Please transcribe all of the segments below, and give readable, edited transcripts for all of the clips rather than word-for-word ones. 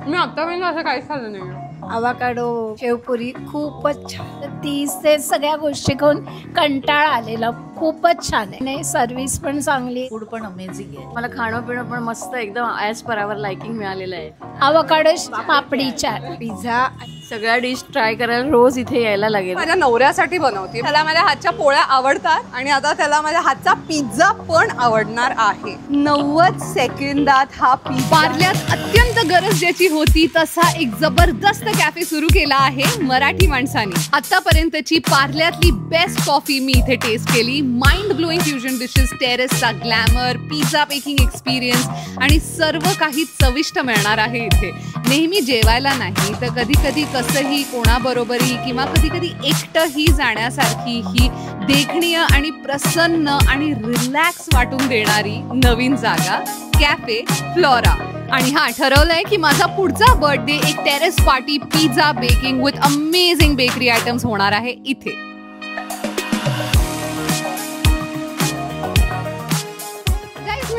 मी आतापर्यंत असं काहीच खाल्लं नाही. आवाकाडो शेवपुरी खूपच छान. 30 ते सगळ्या गोष्टी खाऊन कंटाळा आलेला. खूपच छान आहे. नाही, सर्व्हिस पण चांगली, फूड पण अमेझिंग आहे. मला खाणं पिणं पण मस्त एकदम ॲज पर आवर लाइकिंग मिळालेलं आहे. आवाकाडो पापडी चाट, पिझ्झा, सगळ्या डिश ट्राय करायला रोज इथे यायला लागेल. माझ्या नवऱ्यासाठी बनवते. त्याला माझ्या हातच्या पोळ्या आवडतात आणि आता त्याला माझ्या हातचा पिझ्झा पण आवडणार आहे. 90 सेकंदात हा पिझ्झा. पार्ल्यात अत्यंत गरज ज्याची होती तसा एक जबरदस्त कॅफे सुरू केला आहे मराठी माणसांनी. आतापर्यंतची पार्ल्यातली बेस्ट कॉफी मी इथे टेस्ट केली. माइंड ब्लोईंग फ्युजन डिशेस, टेरेसचा ग्लॅमर, पिझ्झा बेकिंग एक्सपिरियन्स आणि सर्व काही चविष्ट मिळणार आहे इथे. नेहमी जेवायला नाही तर कधी कधी कसंही कोणाबरोबरही किंवा कधी कधी एकटंही जाण्यासारखी ही देखणीय आणि प्रसन्न आणि रिलॅक्स वाटून देणारी नवीन जागा कॅफे फ्लोरा. आणि हा ठरवलंय की माझा पुढचा बर्थडे एक terrace party pizza baking with amazing bakery items होणार आहे इथे.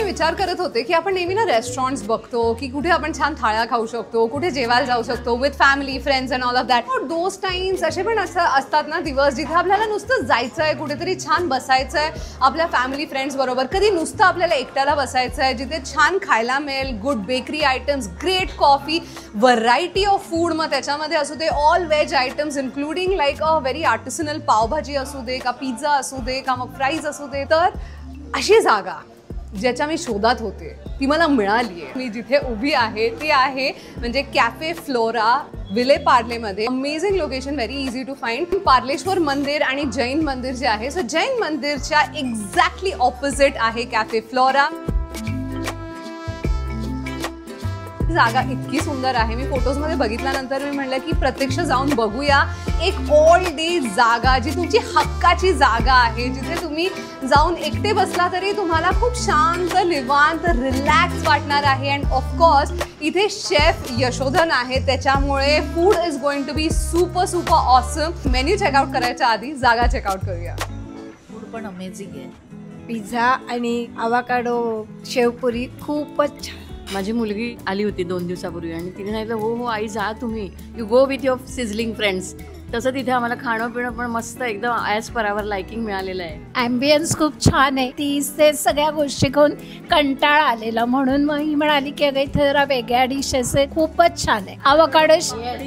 विचार करत होते की आपण नेहमी ना रेस्टॉरंट्स बघतो की कुठे आपण छान थाळ्या खाऊ शकतो, कुठे जेवायला जाऊ शकतो with family, friends and all of that. But those times असे पण असतात ना दिवस जिथे आपल्याला नुसतं जायचं आहे, कुठेतरी छान बसायचं आहे आपल्या फॅमिली फ्रेंड्स बरोबर. कधी नुसतं आपल्याला एकट्याला बसायचं आहे जिथे छान खायला मिळेल, good bakery items, great coffee, variety of food. मग त्याच्यामध्ये असू they all veg items including like a very artisanal pav bhaji असू दे का पिझ्झा असू दे का मग फ्राईज असू दे. तर अशी जागा ज्याच्या मी शोधात होते ती मला मिळाली आहे. मी जिथे उभी आहे ती आहे म्हणजे कॅफे फ्लोरा विले पार्लेमध्ये. Amazing location, very easy to find. Parleshwar मंदिर आणि जैन मंदिर जे आहे, सो जैन मंदिरच्या एक्झॅक्टली ऑपोजिट आहे कॅफे फ्लोरा. जागा इतकी सुंदर आहे. मी फोटोजमध्ये बघितल्यानंतर मी म्हणलं की प्रत्यक्ष जाऊन बघूया. एक ऑल डे जागा जी तुमची हक्काची जागा आहे, जिथे तुम्ही जाऊन एकटे बसला तरी तुम्हाला खूप शांत, निवांत, रिलॅक्स वाटणार आहे. अँड ऑफकोर्स इथे शेफ यशोधन आहे, त्याच्यामुळे food is going to be super super awesome. Menu checkout करायच्या आधी जागा चेकआउट करूया. फूड पण अमेझिंग आहे. पिझ्झा आणि आवाकाडो शेवपुरी खूपच छान. माझी मुलगी आली होती 2 दिवसापूर्वी आणि तिने सांगितलं हो हो आई जा तुम्ही, you go with your sizzling friends. तसं तिथे आम्हाला खाणं पिणं पण मस्त एकदम ॲज पर आवर लाइकिंग मिळालेलं आहे. ॲम्बियन्स खूप छान आहे. 30 ते सगळ्या गोष्टी खाऊन कंटाळा आलेला, म्हणून मग ही म्हणाली की अगं इथे जरा वेगळ्या डिशेस आहे. खूपच छान आहे. आवाकाडो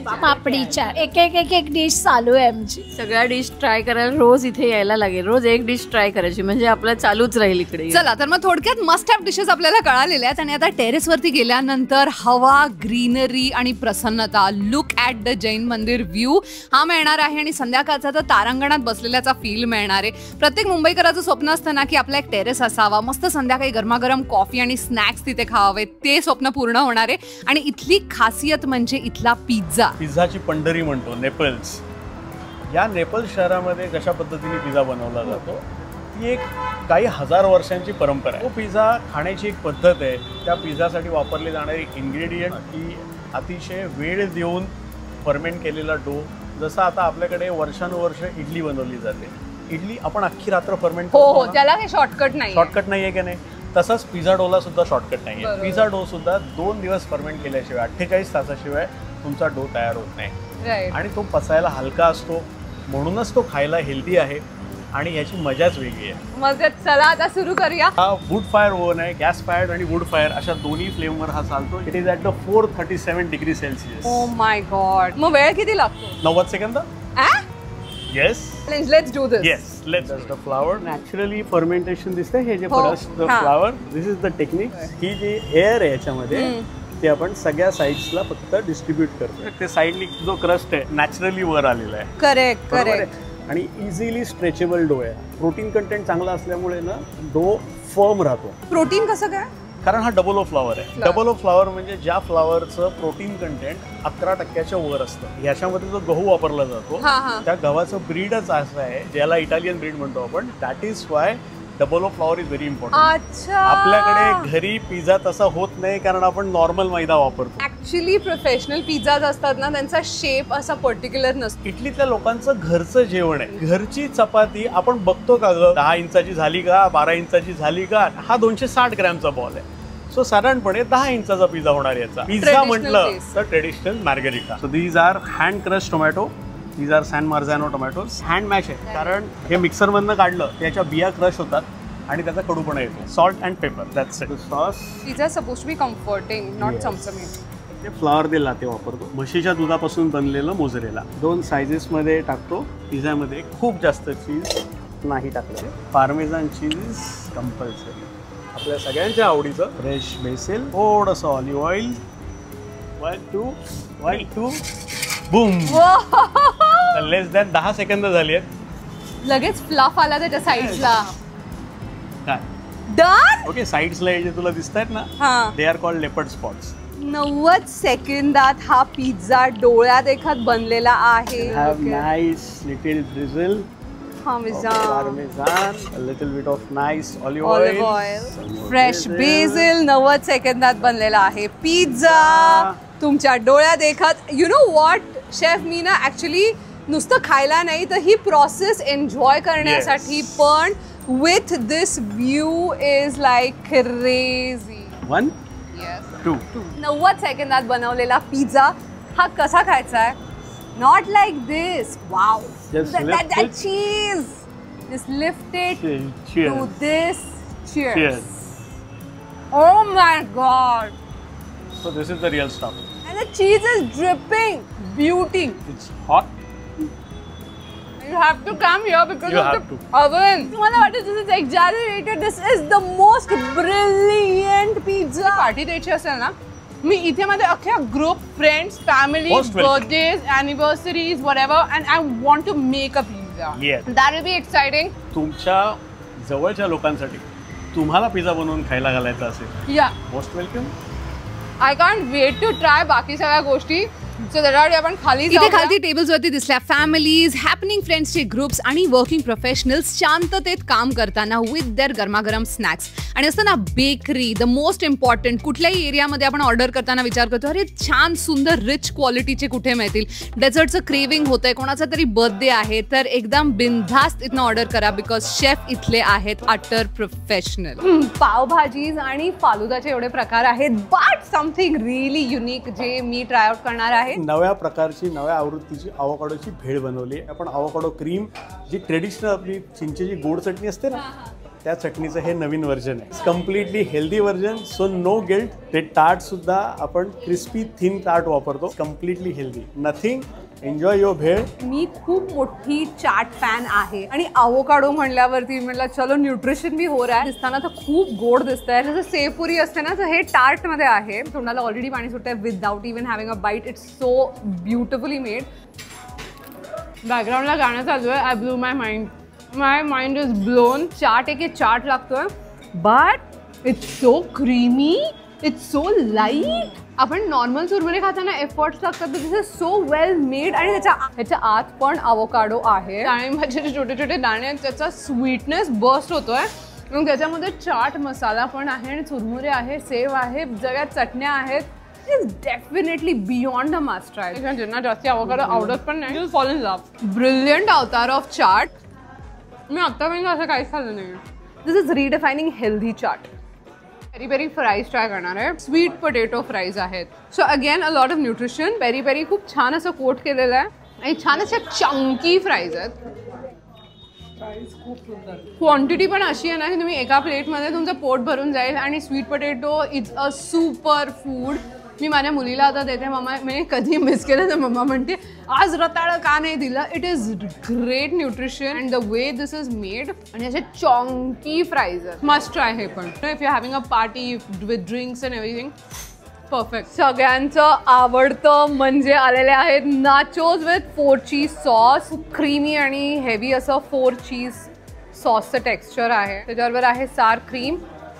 पापडी चाट, एक डिश चालू आहे आमची. सगळ्या डिश ट्राय करायला रोज इथे यायला लागेल. रोज एक डिश ट्राय करायची म्हणजे आपलं चालूच राहील इकडे. चला तर मग थोडक्यात मस्ट हॅव डिशेस आपल्याला कळालेल्या आहेत. आणि आता टेरेसवरती गेल्यानंतर हवा, ग्रीनरी आणि प्रसन्नता, लुक ॲट द जैन मंदिर व्ह्यू हा मिळणार आहे. आणि संध्याकाळचा तर तारांगणात बसलेल्याचा फील मिळणार आहे. प्रत्येक मुंबईकराचं स्वप्न असतं ना की आपला एक टेरेस असावा, मस्त संध्याकाळी गरमागरम कॉफी आणि स्नॅक्स तिथे खावावे. ते स्वप्न पूर्ण होणार आहे. आणि इथली खासियत म्हणजे इथला पिझ्झा. पिझ्झाची पंढरी म्हणतो नेपल्स. या नेपल्स शहरामध्ये कशा पद्धतीने पिझ्झा बनवला जातो ती एक काही हजार वर्षांची परंपरा आहे. तो पिझ्झा खाण्याची एक पद्धत आहे. त्या पिझ्झासाठी वापरले जाणारे इन्ग्रेडियंट ही अतिशय वेळ देऊन फर्मेंट केलेला डो. जसं आता आपल्याकडे वर्षानुवर्ष इडली बनवली जाते, इडली आपण अख्खी रात्र फर्मेंट हो हो, त्याला काही शॉर्टकट नाही. शॉर्टकट नाही आहे की नाही. तसंच पिझ्झा डोला सुद्धा शॉर्टकट नाही आहे. पिझ्झा डो सुद्धा 2 दिवस फर्मेंट केल्याशिवाय 48 तासाशिवाय तुमचा डो तयार होत नाही. आणि तो पचायला हलका असतो, म्हणूनच तो खायला हेल्दी आहे आणि याची मजाच वेगळी आहे. मग चला आता सुरू करूया. हा वूड फायर ओव्हन आहे. गॅस फायर्ड आणि वूड फायर अशा दोन्ही फ्लेमवर हा चालतो. It is at the 437 degree Celsius. Oh my god. मग वेळ किती लागतो? 90 सेकंद. Yes, let's do this. Yes, let's the flour naturally fermentation दिसतंय. हे जे first the flour, this is the technique. ही जी एअर आहे याच्यामध्ये ते आपण सगळ्या साईड्सला फक्त डिस्ट्रीब्यूट करतो. ते साईडनी जो क्रस्ट आहे नॅचरली वर आलेला आहे. Correct correct. आणि इझिली स्ट्रेचेबल डो आहे. प्रोटीन कंटेंट चांगला असल्यामुळे ना डो फर्म राहतो. प्रोटीन कसं काय? कारण हा डबल ओ फ्लावर आहे. डबल ओ फ्लावर म्हणजे ज्या फ्लावरचं प्रोटीन कंटेंट 11% वर असतं. याच्यामध्ये जो गहू वापरला जातो त्या गव्हाचं ब्रीडच असं आहे ज्याला इटालियन ब्रीड म्हणतो आपण. That is why double O flour is very important. अच्छा. आपल्याकडे घरी पिझ्झा तसा होत नाही कारण आपण नॉर्मल मैदा वापरतो. ऍक्च्युली प्रोफेशनल पिझ्झाज असतात ना त्यांचा शेप असा पर्टिक्युलर नसतो. इटलीतल्या लोकांचं घरचं जेवण आहे. घरची चपाती आपण बघतो का ग 10 इंचाची झाली का, 12 इंचाची झाली का. हा 260 ग्रॅमचा बॉल आहे. सो साधारणपणे 10 इंचाचा पिझ्झा होणार याचा. पिझ्झा म्हटलं तर traditional margherita. So these are hand crush tomato, these are San Marzano tomatoes. Hand mash आहे कारण हे मिक्सरमधनं काढलं त्याच्या बिया क्रश होतात आणि त्याचा कडूपणा येतो. Salt and pepper, that's it. Sauce pizza suppose to be comforting, not चमचमीत. ते फ्लॉवर दिला ते वापरतो. म्हशीच्या दुधापासून बनलेलं मोझरेला 2 सायझेसमध्ये टाकतो. पिझ्झामध्ये खूप जास्त चीज नाही टाकलं. पार्मेझान चीज कंपल्सरी. आपल्या सगळ्यांच्या आवडीचं फ्रेश बेसिल, थोडंसं ऑलिव्ह ऑइल. 1 2 बूम. लेस दॅन 10 सेकंद झाली आहेत. लगेच फ्लफ आला त्याच्या साईड्सला. काय डन. ओके, साईड्सला जे तुला दिसत आहेत ना, they are called leopard spots. 90 सेकंदात हा पिझ्झा डोळ्या देखत बनलेला आहे. Have nice little drizzle, parmesan, a little bit of nice olive oil, fresh BECIL. 90 सेकंदात बनलेला आहे पिझ्झा तुमच्या डोळ्या देखत. यु नो व्हॉट शेफ, मी ना ऍक्च्युली नुसतं खायला नाही तर ही प्रोसेस एन्जॉय करण्यासाठी पण with this view is like crazy. 1 2 90 सेकंदात बनवलेला पिझ्झा हा कसा खायचा आहे? Not like this. Wow, that cheese. Just lift it Cheers. to this. Cheers. Cheers. Oh my god. So this is the real stuff. And the cheese is dripping. Beauty. It's hot. You have to come here because You of have the to. oven. तुम्हाला वाटतं this is exaggerated. This is the most brilliant pizza. Party द्यायची असेल ना, मी इथे माझे अख्ख्या group, friends, family, birthdays, anniversaries, whatever, and I want to make a pizza. That will be exciting. तुमच्या जवळच्या लोकांसाठी तुम्हाला पिझ्झा बनवून खायला घालायचा असेल, या most welcome. I can't wait to try बाकी सगळ्या गोष्टी. सो त्याच्यासाठी आपण खाली इथे खालती टेबल्स वरती दिसल्या फॅमिलीज, हॅपनिंग फ्रेंड्सचे ग्रुप्स आणि वर्किंग प्रोफेशनल्स शांततेत काम करताना विथ देअर गरमागरम स्नॅक्स. आणि असतं ना बेकरी, द मोस्ट इम्पॉर्टंट. कुठल्याही एरियामध्ये आपण ऑर्डर करताना विचार करतो अरे छान सुंदर रिच क्वालिटीचे कुठे मिळतील. डेझर्टचं क्रेविंग होतंय, कोणाचा तरी बर्थडे आहे, तर एकदम बिनधास्त इथनं ऑर्डर करा बिकॉज शेफ इथले आहेत अटर प्रोफेशनल. पावभाजीज आणि फालुदाचे एवढे प्रकार आहेत, बट समथिंग रिअली युनिक जे मी ट्राय आउट करणार आहे. नव्या प्रकारची, नव्या आवृत्तीची आवोकाडोची भेळ बनवली. आपण आवोकाडो क्रीम, जी ट्रेडिशनल आपली चिंचेची गोड चटणी असते ना, त्या चटणीचं हे नवीन व्हर्जन आहे. Completely healthy version, so no guilt. ते टार्ट सुद्धा आपण क्रिस्पी थिन टार्ट वापरतो. Completely healthy, nothing. Enjoy your bhel. मी खूप मोठी चाट फॅन आहे आणि आवोकाडो म्हणल्यावरती म्हटलं चलो न्यूट्रिशन भी हो रहा है. दिसताना तर खूप गोड दिसत आहे. जसं सेवपुरी असते ना, तर हे टार्ट मध्ये आहे. तोंडाला ऑलरेडी पाणी सुटत आहे without even having a bite. It's so beautifully made. बॅकग्राऊंडला गाणं चालू आहे. I blew my mind. My mind is blown. Chaat एक चाट लागतोय, but it's so creamy, it's so light. आपण नॉर्मल चुरमुरे खाताना एफर्ट्स लागतात, this is so well made. आणि त्याच्या आत पण आवोकाडो आहे, डाळिंबाचे जे छोटे छोटे दाणे आहेत, त्याचा स्वीटनेस बर्स्ट होतोय. मग त्याच्यामध्ये चाट मसाला पण आहे आणि चुरमुरे आहे, सेव आहे, सगळ्या चटण्या आहेत. Is definitely beyond a must try. ज्यांना जास्ती आवोकाडो आवडत पण नाही, you fall in love. Brilliant avatar of chaat. मी आत्तापर्यंत असं काहीच खाल्लं नाही. This is redefining healthy chaat. Peri peri fries try करणार आहे. स्वीट पोटॅटो फ्राईज आहेत. So again a lot of nutrition. Peri peri खूप छान असं कोट केलेलं आहे आणि छान अशा चंकी फ्राईज आहेत. क्वांटिटी पण अशी आहे ना की तुम्ही एका प्लेटमध्ये तुमचं पोट भरून जाईल. आणि sweet potato is a super food. मी माझ्या मुलीला आता देते. मम्मा मी कधी मिस केलं तर मम्मा म्हणते आज रताळं का नाही दिलं. It is great nutrition and the way this is made. आणि असे चॉंकी फ्राईज आहेत. मस्ट ट्राय हे पण. If you having a party with drinks and everything, perfect. सगळ्यांचं आवडतं म्हणजे आलेले आहेत nachos with 4 cheese sauce. Creamy आणि हेवी असं 4 चीज सॉसचं टेक्स्चर आहे. त्याच्याबरोबर आहे सार क्रीम,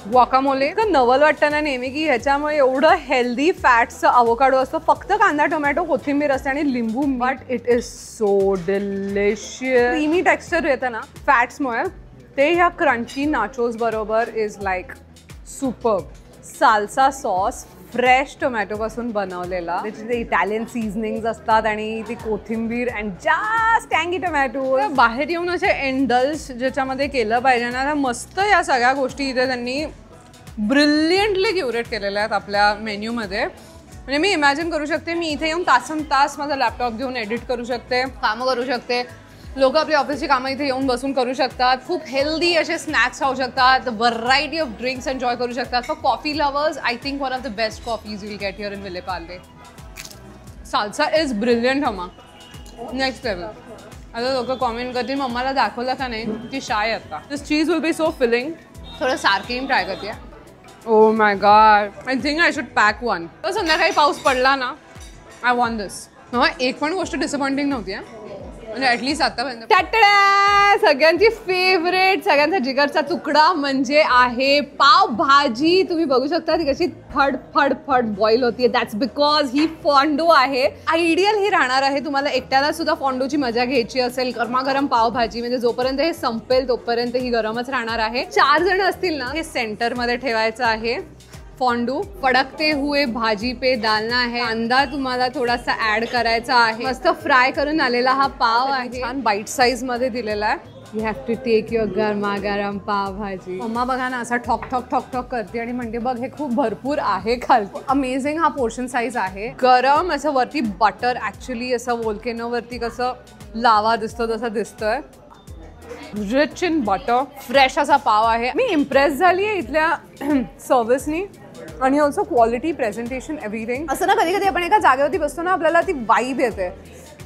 ग्वाकामोले. नवल वाटतं ना नेहमी की ह्याच्यामुळे एवढं हेल्दी फॅट्सचं आवोकाडो असतं. फक्त कांदा, टोमॅटो, कोथिंबीर असते आणि लिंबू, but it is so delicious. Creamy texture येतं ना फॅट्समुळे, ते ह्या क्रंची नाचोज बरोबर is like superb. Salsa sauce fresh टोमॅटोपासून बनवलेला, त्याचे ते इटालियन सीझनिंग्स असतात आणि ती कोथिंबीर अँड जास्त टँगी टोमॅटो. बाहेर येऊन असे एंडल्स ज्याच्यामध्ये केलं पाहिजे ना, मस्त या सगळ्या गोष्टी इथे त्यांनी ब्रिलियंटली क्युरेट केलेल्या आहेत आपल्या मेन्यूमध्ये. म्हणजे मी इमॅजिन करू शकते मी इथे येऊन तासनतास माझा लॅपटॉप घेऊन एडिट करू शकते, कामं करू शकते. लोक आपली ऑफिसची कामं इथे येऊन बसून करू शकतात. खूप हेल्दी असे स्नॅक्स खाऊ शकतात. व्हरायटी ऑफ ड्रिंक्स एन्जॉय करू शकतात. For coffee lovers I think one of the best coffees will get here in Vile Parle. Salsa is brilliant हमा, नेक्स्ट लेवल. आता लोक कॉमेंट करतील मम्माला दाखवलं का नाही, ती शाय आता. दिस चीज विल बी सो फिलिंग. थोडं सारखेम ट्राय करते. ओ my God, I think I should pack one. तर संध्याकाळी पाऊस पडला ना, आय वॉन्ट दिस. एक पण गोष्ट डिसअपॉइंटिंग नव्हती म्हणजे ॲटलीस्ट आतापर्यंत. सगळ्यांची फेवरेट, सगळ्यांचा जिगरचा तुकडा म्हणजे आहे पावभाजी. तुम्ही बघू शकता ती कशी फड फड फड बॉईल होतीये. दॅट्स बिकॉज ही फॉन्डो आहे. आयडियल हे राहणार आहे तुम्हाला एकट्याला सुद्धा फॉन्डोची मजा घ्यायची असेल. गरमागरम पावभाजी म्हणजे जोपर्यंत हे संपेल तोपर्यंत ही गरमच राहणार आहे. 4 जण असतील ना, हे सेंटरमध्ये ठेवायचं आहे फॉन्डू. फडकते हुए भाजी पे डालना है. कांदा तुम्हाला थोडासा ऍड करायचा आहे. मस्त फ्राय करून आलेला हा पाव आहे. छान बाईट साईज मध्ये दिलेला आहे. You have to take your गरमागरम पावभाजी. मम्मा बघा ना असा ठॉक ठॉक ठॉक ठॉक करते आणि म्हणते बघ हे खूप भरपूर आहे खालती. अमेझिंग हा पोर्शन साईज आहे. गरम असं वरती बटर, ऍक्च्युली असं वोल्केनो वरती कसं लावा दिसतो तसं दिसतोय. रिच इन बटर, फ्रेश असा पाव आहे. मी इम्प्रेस झाली आहे इथल्या सर्व्हिसनी आणि ऑल्सो क्वालिटी, प्रेझेंटेशन, एव्हरीथिंग. असं ना कधी कधी आपण एका जागेवरती बसतो ना, आपल्याला ती वाईब येते.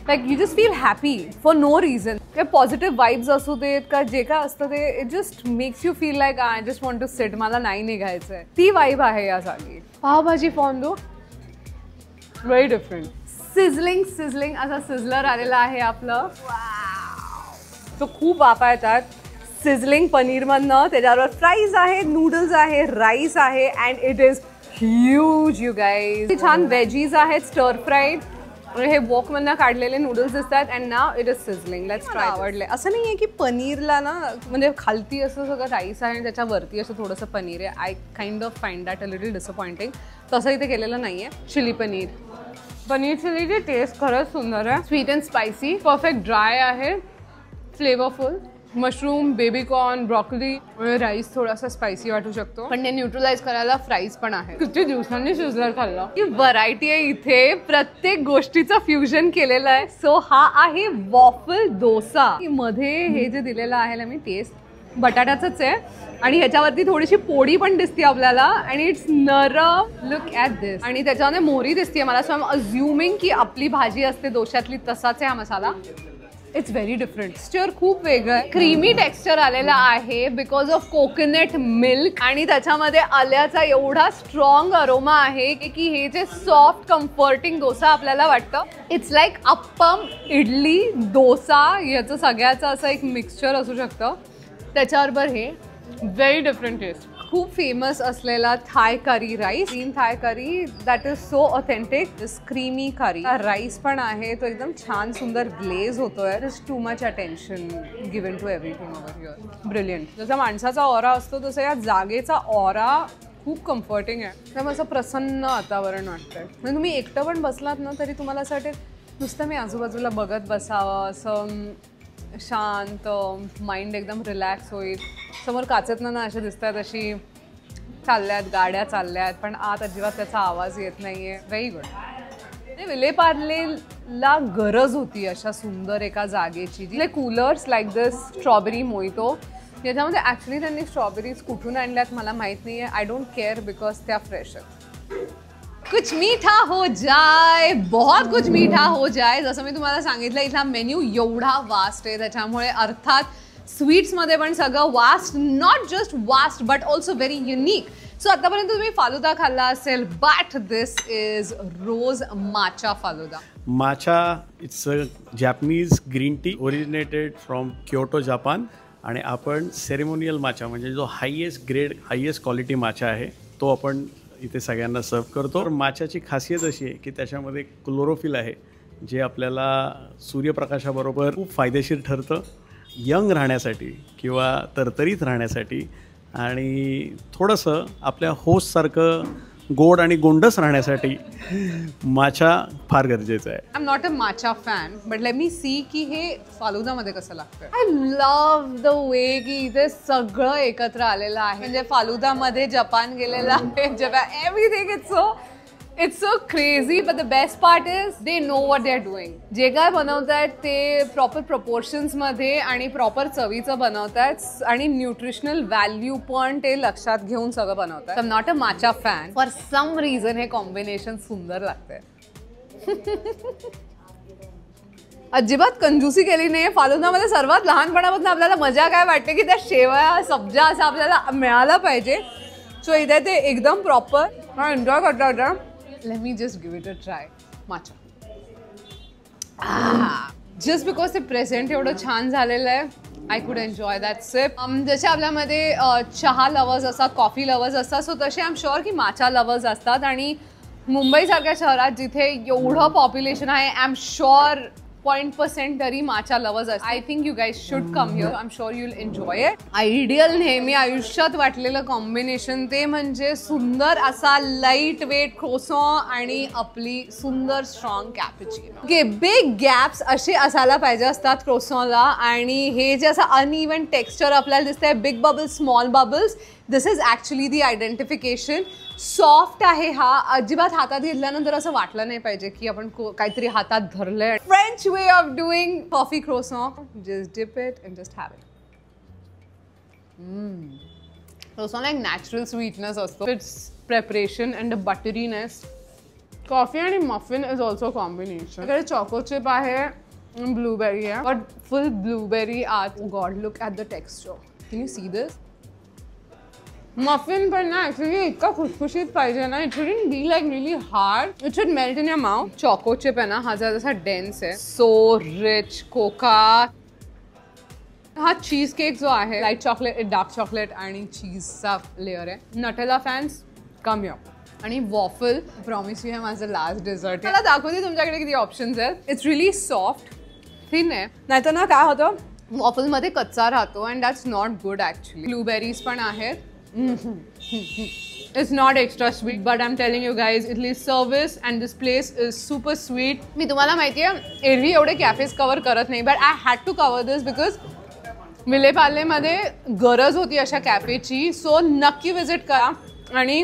Like you just feel happy for no reason. ते पॉझिटिव्ह वाईब्स असू देत का जे काय असतं ते, it just makes you feel like I just want to sit, मला नाही निघायचं आहे. ती वाईब आहे या जागी. Pav bhaji fondue very different. Sizzling sizzling असा सिझलर आलेला आहे आपलं. तो खूप वापा येतात सिझलिंग पनीरमधनं. त्याच्याबरोबर फ्राईज आहे, नूडल्स आहे, राईस आहे and it is huge you guys. छान वेजीज आहेत स्टर फ्राईड. हे वॉकमधनं काढलेले नूडल्स दिसतात and now it is sizzling. Let's try. आवडले. असं नाही आहे की पनीरला ना म्हणजे खालती असं सगळं राईस आहे आणि त्याच्यावरती असं थोडंसं पनीर आहे. I kind of find that a little disappointing. तसं इथे केलेलं नाही आहे. चिली पनीर, पनीर चिलीची टेस्ट खरंच सुंदर आहे. Sweet and spicy, perfect dry आहे, flavourful. Mushroom, baby corn, broccoli, rice थोडासा स्पायसी वाटू शकतो पण ते न्यूट्रलाइज करायला फ्राईज पण आहे. किती दिवसांनी शिजलर खाल्लं. ही व्हरायटी आहे इथे, प्रत्येक गोष्टीचं फ्युजन केलेलं आहे. सो हा आहे वॉफल डोसा. मध्ये हे जे दिलेलं आहे ना, मी टेस्ट बटाट्याचंच आहे आणि ह्याच्यावरती थोडीशी पोळी पण दिसते आपल्याला आणि इट्स नरम. लुक ॲट दिस. आणि त्याच्यामध्ये मोहरी दिसते मला. सो आय एम अज्युमिंग की आपली भाजी असते डोश्यातली तसाच आहे हा masala. It's very different. Texture खूप वेगळं आहे. क्रीमी टेक्स्चर आलेला आहे बिकॉज ऑफ कोकोनट मिल्क आणि त्याच्यामध्ये आल्याचा एवढा स्ट्रॉंग अरोमा आहे की हे जे सॉफ्ट कम्फर्टिंग डोसा आपल्याला वाटतं, इट्स लाईक अप्पम, इडली, डोसा याचं सगळ्याचं असं एक मिक्सचर असू शकतं. त्याच्याबरोबर हे व्हेरी डिफरंट टेस्ट. खूप फेमस असलेला Thai curry rice, green Thai curry, that is so authentic. This creamy curry rice पण आहे, तो एकदम छान सुंदर ग्लेज होतोय. Is too much attention given to everything over here. Brilliant. जसा माणसाचा ऑरा असतो तसं या जागेचा ऑरा खूप कम्फर्टिंग आहे. त्यामुळे असं प्रसन्न वातावरण वाटतंय. म्हणजे तुम्ही एकटं पण बसलात ना तरी तुम्हाला असं वाटेल नुसतं मी आजूबाजूला बघत बसावं, असं शांत, माइंड एकदम रिलॅक्स होईल. समोर काचेतनं ना अशा दिसतात अशी चालल्यात गाड्या चालल्यात पण आत अजिबात त्याचा आवाज येत नाहीये. Very good. विले पार्लेला गरज होती अशा सुंदर एका जागेची. जिथे कूलर्स लाईक दिस स्ट्रॉबेरी मोहितो, याच्यामध्ये ॲक्च्युली त्यांनी स्ट्रॉबेरीज कुठून आणल्यात मला माहीत नाही आहे. आय डोंट केअर बिकॉज त्या फ्रेश आहेत. कुछ मीठा हो जाए, बहुत कुछ मीठा हो जाए. जसं मी तुम्हाला सांगितलं इथला मेन्यू एवढा वास्ट आहे, त्याच्यामुळे अर्थात स्वीट्समध्ये पण सगळं vast. Not just vast but also very unique. So आतापर्यंत तुम्ही फालुदा खाल्ला असेल but this is rose matcha falooda. Matcha it's a Japanese green tea originated from Kyoto Japan आणि आपण सेरेमोनियल माचा म्हणजे जो highest grade highest quality matcha आहे तो आपण इथे सगळ्यांना सर्व करतो. माच्याची खासियत अशी आहे की त्याच्यामध्ये क्लोरोफिल आहे जे आपल्याला सूर्यप्रकाशाबरोबर खूप फायदेशीर ठरतं यंग राहण्यासाठी किंवा तरतरीत राहण्यासाठी आणि थोडंसं आपल्या होस्टसारखं गोड आणि गोंडस राहण्यासाठी माचा फार गरजेचं आहे. I am not a matcha fan but let me see की हे फालुदामध्ये कसं लागतं. आय लव्ह द वे की इथे सगळं एकत्र आलेलं आहे. म्हणजे फालुदामध्ये जपान गेलेलं आहे, Japan everything. It's so crazy, but the best part is they know what they're doing. जे काय बनवतायत ते प्रॉपर प्रपोर्शन्स मध्ये आणि प्रॉपर चवीचं बनवतायत आणि न्यूट्रिशनल व्हॅल्यू पण ते लक्षात घेऊन सगळं बनवतात. I am not a matcha fan. For some reason हे कॉम्बिनेशन सुंदर लागतंय. अजिबात कंजूसी केली नाही. फालुदामध्ये सर्वात लहानपणापासून आपल्याला मजा काय वाटते की त्या शेवया सब्जा असं आपल्याला मिळाला पाहिजे. सो इथे ते एकदम प्रॉपर एन्जॉय करता. Let me just give it a try. Matcha. Just because ते प्रेझेंट एवढं छान झालेलं आहे, I could enjoy that SIP. जसे आपल्यामध्ये चहा लवर्स असतात, कॉफी लवर्स असतात, सो तसे आय एम शुअर की माचा लवर्स असतात. आणि मुंबईसारख्या शहरात जिथे एवढं पॉप्युलेशन आहे, आय एम शुअर 0.% तरी माचा लवर्स असतात. I think you guys should come here. I am sure you will enjoy it. Ideal नेहमी आयुष्यात वाटलेलं कॉम्बिनेशन ते म्हणजे सुंदर असा लाईट वेट क्रोसॉ आणि आपली सुंदर strong cappuccino. Okay, big gaps असे असायला पाहिजे असतात क्रोसॉला. आणि हे जे असं अनइव्हन टेक्स्चर आपल्याला दिसतंय, big bubbles, small bubbles, this is actually the identification. Soft आहे हा. अजिबात हातात घेतल्यानंतर असं वाटलं नाही पाहिजे की आपण काहीतरी हातात धरलंय. French way of doing coffee croissant. Just dip it and just have it. क्रोसॉला एक नॅचरल स्वीटनेस असतो. It's preparation and the butteriness. Coffee आणि मफिन इज ऑल्सो कॉम्बिनेशन. इकडे चॉको चिप आहे, ब्लूबेरी आहे, बट फुल ब्लूबेरी आत. God, look at the texture. Can you see this? Muffin पण ना ॲक्च्युली इतका खुशखुशीत पाहिजे ना. It shouldn't be like really hard. It should melt in your mouth. Choco chip आहे ना, हा जरा डेन्स आहे. So rich. कोका. हा चीज केक जो आहे, लाईट चॉकलेट, डार्क चॉकलेट आणि चीजचा लेअर आहे. Nutella fans come here. आणि वॉफल, प्रॉमिस यू, हे माझं लास्ट डेझर्ट. मला दाखवते तुमच्याकडे किती ऑप्शन्स आहेत. इट्स रिली सॉफ्ट, थिन आहे. नाहीतर ना काय होतं, वॉफलमध्ये कच्चा राहतो and that's not good actually. Blueberries पण आहेत. It's not extra sweet, but I'm telling you guys, Italy's service and this place is super sweet. मी तुम्हाला माहिती आहे एरवी एवढे कॅफेज कव्हर करत नाही, but I had to cover this because विलेपार्लेमध्ये गरज होती अशा कॅफेची. सो नक्की विजिट करा आणि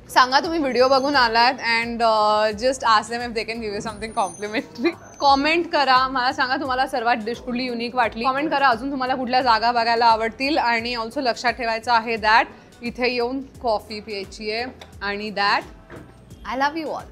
सांगा तुम्ही व्हिडिओ बघून आलात and just ask them if they can give you something complimentary. Comment करा, मला सांगा तुम्हाला सर्वात डिश कुठली युनिक वाटली. कॉमेंट करा अजून तुम्हाला कुठल्या जागा बघायला आवडतील. आणि ऑल्सो लक्षात ठेवायचं आहे दॅट इथे येऊन कॉफी प्यायची आहे आणि that I love you all.